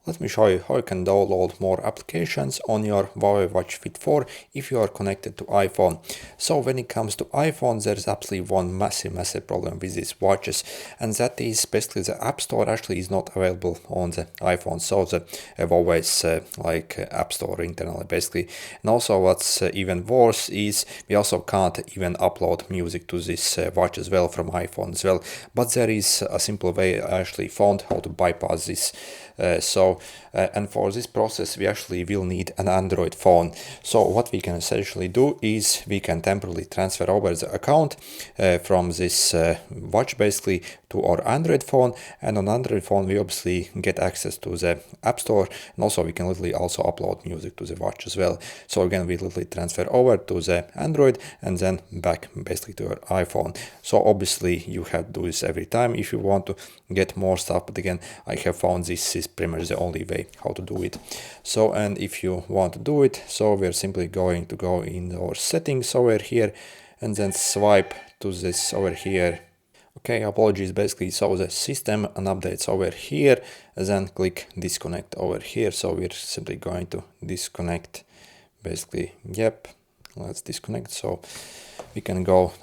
Let me show you how you can download more applications on your Huawei Watch Fit 4 if you are connected to iPhone. So when it comes to iPhone, there's absolutely one massive problem with these watches, and that is basically the App Store actually is not available on the iPhone. So the Huawei's App Store internally basically. And also what's even worse is we also can't even upload music to this watch as well from iPhone as well. But there is a simple way I actually found how to bypass this. And for this process we actually will need an Android phone. So what we can essentially do is we can temporarily transfer over the account from this watch basically to our Android phone, and on Android phone we obviously get access to the App Store, and also we can literally also upload music to the watch as well. So again, we literally transfer over to the Android and then back basically to your iPhone. So obviously you have to do this every time if you want to get more stuff, but again, I have found this is pretty much the only way how to do it. So, and if you want to do it, so we're simply going to go in our settings over here and then swipe to this over here. Okay, apologies, basically, so the system and updates over here, and then click disconnect over here. So we're simply going to disconnect, basically, yep, let's disconnect. So we can go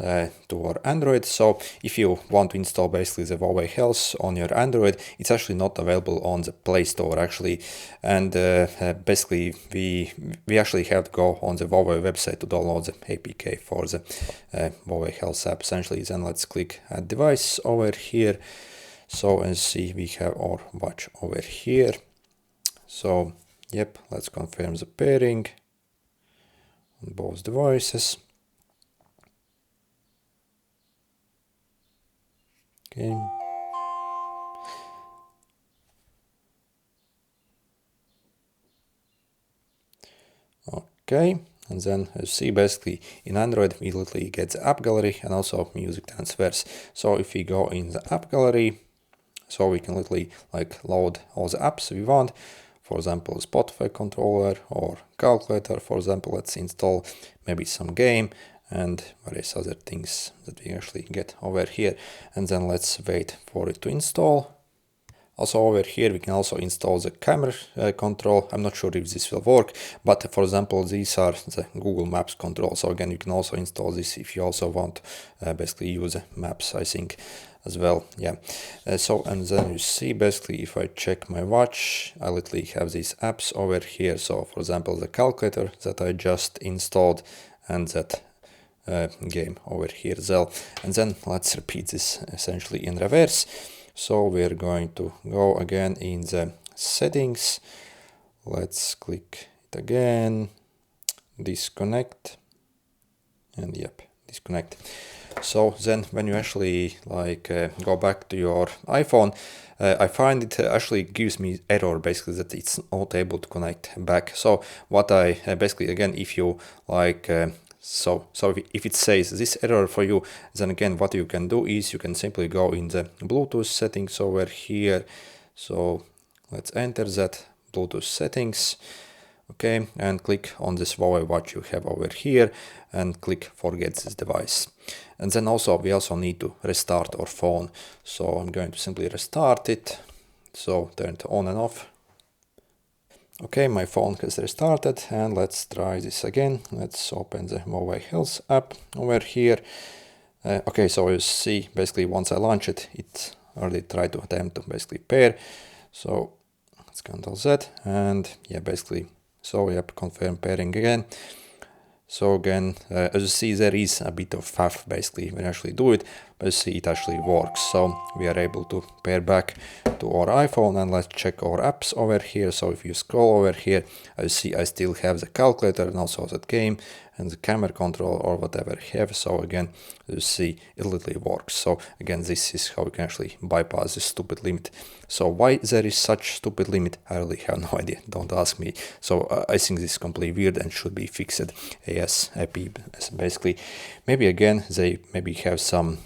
to our Android. So if you want to install basically the Huawei Health on your Android, it's actually not available on the Play Store actually. And basically we actually have to go on the Huawei website to download the APK for the Huawei Health app essentially. Then let's click add device over here. So as see, we have our watch over here. So yep, let's confirm the pairing on both devices. Okay. Okay, and then as you see, basically in Android we literally get the app gallery and also music transfers. So if we go in the app gallery, so we can literally load all the apps we want. For example, Spotify controller or calculator, for example, let's install maybe some game and various other things that we actually get over here, and then let's wait for it to install. Also over here we can also install the camera control. I'm not sure if this will work, but for example these are the Google Maps control. So again, you can also install this if you also want basically use maps, I think, as well. Yeah. So and then you see basically if I check my watch, I literally have these apps over here. So for example the calculator that I just installed and that game over here as well. And then let's repeat this essentially in reverse. So we're going to go again in the settings. Let's click it again, disconnect, and yep, disconnect. So then when you actually go back to your iPhone, I find it actually gives me error basically that it's not able to connect back. So what I basically, again, if you so if it says this error for you, then again what you can do is you can simply go in the Bluetooth settings over here. So let's enter that Bluetooth settings, okay, and click on this Huawei watch you have over here and click forget this device. And then also we also need to restart our phone. So I'm going to simply restart it. So turn it on and off. Okay, my phone has restarted, and let's try this again. Let's open the Huawei Health app over here. Okay, so you see basically once I launch it, it already tried to attempt to basically pair. So let's Ctrl Z, and yeah, basically, so yep, confirm pairing again. So again, as you see, there is a bit of faff basically when you actually do it, but you see it actually works. So we are able to pair back to our iPhone, and let's check our apps over here. So if you scroll over here, as you see, I still have the calculator and also that game and the camera control or whatever I have. So again, as you see, it literally works. So again, this is how you can actually bypass this stupid limit. So why there is such stupid limit, I really have no idea. Don't ask me. So I think this is completely weird and should be fixed ASAP. Basically, maybe again they maybe have some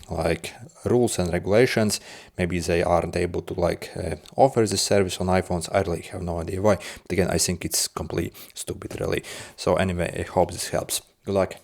rules and regulations. Maybe they aren't able to offer this service on iPhones. I really have no idea why. But again, I think it's completely stupid really. So anyway, I hope this helps. Good luck.